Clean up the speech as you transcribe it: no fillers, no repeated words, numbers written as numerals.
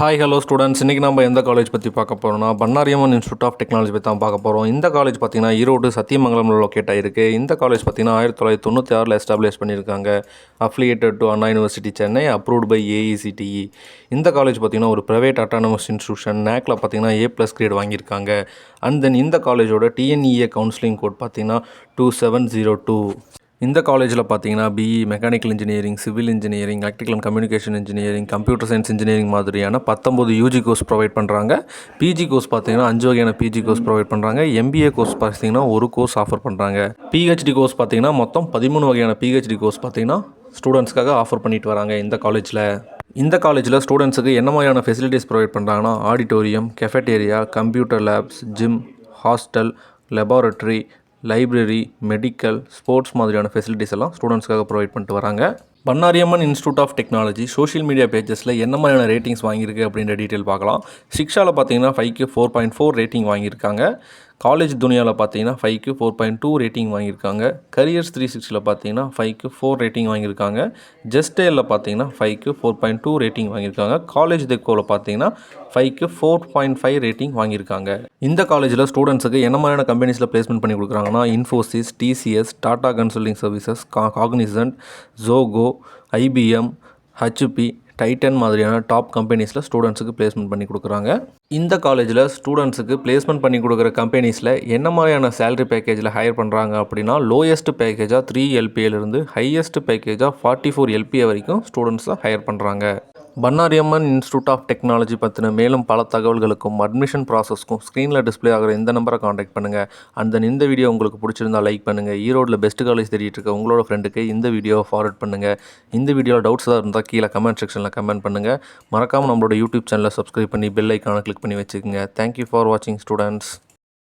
Hi hello students, இன்றைக்கி நம்ம எந்த காலேஜ் பற்றி பார்க்க போகிறோம்னா பன்னாரியம்மன் இன்ஸ்டியூட் ஆஃப் டெக்னாலஜி பற்றி தான் பார்க்க போகிறோம். இந்த காலேஜ் பார்த்திங்கன்னா ஈரோடு சத்தியமங்கலம் லொக்கேட் ஆகிருக்கு. இந்த காலேஜ் பார்த்திங்கன்னா 1996 எஸ்டாப்ளிஷ் பண்ணியிருக்காங்க. Affiliated to Anna university Chennai, approved by AECTE. இந்த காலேஜ் பார்த்திங்கன்னா ஒரு ப்ரைவேட் அட்டானமஸ் இன்ஸ்டியூஷன். நேக்கில் பார்த்திங்கன்னா A+ கிரேட் வாங்கியிருக்காங்க. அண்ட் தென் இந்த காலேஜோட TNEA கவுன்சிலிங் கோட் பார்த்திங்கன்னா 2702. இந்த காலேஜில் பார்த்தீங்கன்னா BE mechanical engineering, civil engineering, electrical and communication engineering, computer science engineering மாதிரியான 19 UG கோர்ஸ் ப்ரொவைட் பண்ணுறாங்க. PG கோர்ஸ் பார்த்தீங்கன்னா 5 வகையான PG கோர்ஸ் ப்ரொவைட் பண்ணுறாங்க. MBA கோர்ஸ் பார்த்தீங்கன்னா ஒரு கோர்ஸ் ஆஃபர் பண்ணுறாங்க. PhD கோர்ஸ் பார்த்தீங்கன்னா மொத்தம் 13 வகையான PhD கோர்ஸ் பார்த்தீங்கன்னா ஸ்டூடெண்ட்ஸ்க்காக ஆஃபர் பண்ணிட்டு வராங்க இந்த காலேஜில். இந்த காலேஜில் ஸ்டூடெண்ட்ஸுக்கு என்ன மாதிரியான ஃபெசிலிட்டிஸ் ப்ரொவைட் பண்ணுறாங்கன்னா auditorium, cafeteria, computer labs, gym, hostel, laboratory, library, medical, sports மாதிரியான ஃபெசிலிட்டிஸ் எல்லாம் ஸ்டூடெண்ட்ஸ்க்காக ப்ரொவைட் பண்ணிட்டு வராங்க. Bannariamman institute of technology social media பேஜஸில் என்ன மாதிரியான ரேட்டிங்ஸ் வாங்கியிருக்கு அப்படின்ற டீட்டெயில் பார்க்கலாம். சிக்ஷாவில் பார்த்தீங்கன்னா 5க்கு 4.4 ரேட்டிங் வாங்கியிருக்காங்க. காலேஜ் துனியாவில் பார்த்தீங்கன்னா 5க்கு 4.2 ரேட்டிங் வாங்கியிருக்காங்க. கரியர்ஸ் 360ல் பார்த்தீங்கன்னா 5க்கு 4 ரேட்டிங் வாங்கியிருக்காங்க. ஜஸ்டேலில் பார்த்தீங்கன்னா 5க்கு 4.2 ரேட்டிங் வாங்கியிருக்காங்க. காலேஜ் டெக்கோவில் பார்த்தீங்கன்னா 5க்கு 4.5 ரேட்டிங் வாங்கியிருக்காங்க. இந்த காலேஜில் ஸ்டூடெண்ட்ஸுக்கு என்ன மாதிரியான கம்பெனிஸில் பிளேஸ்மெண்ட் பண்ணி கொடுக்குறாங்கன்னா Infosys, TCS, Tata consulting services, Cognizant, Zoho, IBM, HP, Titan மாதிரியான டாப் கம்பெனிஸில் ஸ்டூடெண்ட்ஸுக்கு பிளேஸ்மெண்ட் பண்ணி கொடுக்குறாங்க. இந்த காலேஜில் ஸ்டூடெண்ட்ஸுக்கு பிளேஸ்மெண்ட் பண்ணி கொடுக்குற கம்பெனிஸில் என்ன மாதிரியான சேலரி பேக்கேஜில் ஹையர் பண்ணுறாங்க அப்படின்னா லோயஸ்ட் பேக்கேஜாக 3 LPAலேருந்து ஹையஸ்ட் பேக்கேஜாக 44 LPA வரைக்கும் ஸ்டூடெண்ட்ஸை ஹையர் பண்ணுறாங்க. பன்னாரியம்மன் இன்ஸ்டியூட் ஆஃப் டெக்னாலஜி பற்றின மேலும் பல தகவல்களுக்கும் அட்மிஷன் ப்ராசஸ்க்கும் ஸ்க்ரீனில் டிஸ்பிளே ஆகிற இந்த நம்பரை காண்டாக்ட் பண்ணுங்கள். அண்ட் தென் இந்த வீடியோ உங்களுக்கு பிடிச்சிருந்தால் லைக் பண்ணுங்கள். ஈரோடில் பெஸ்ட் காலேஜ் தேடிட்டு இருக்க உங்களோட ஃப்ரெண்டுக்கு இந்த வீடியோவை ஃபார்வர்ட் பண்ணுங்கள். இந்த வீடியோவில் டவுட்ஸ் ஏதாவது இருந்தால் கீழே கமெண்ட் செக்ஷனில் கமெண்ட் பண்ணுங்கள். மறக்காமல் நம்மளோட யூடியூப் சேனலை சப்ஸ்கிரைப் பண்ணி பெல் ஐக்கானை கிளிக் பண்ணி வச்சுக்கோங்க. தேங்க்யூ ஃபார் வாட்சிங் ஸ்டூடெண்ட்ஸ்.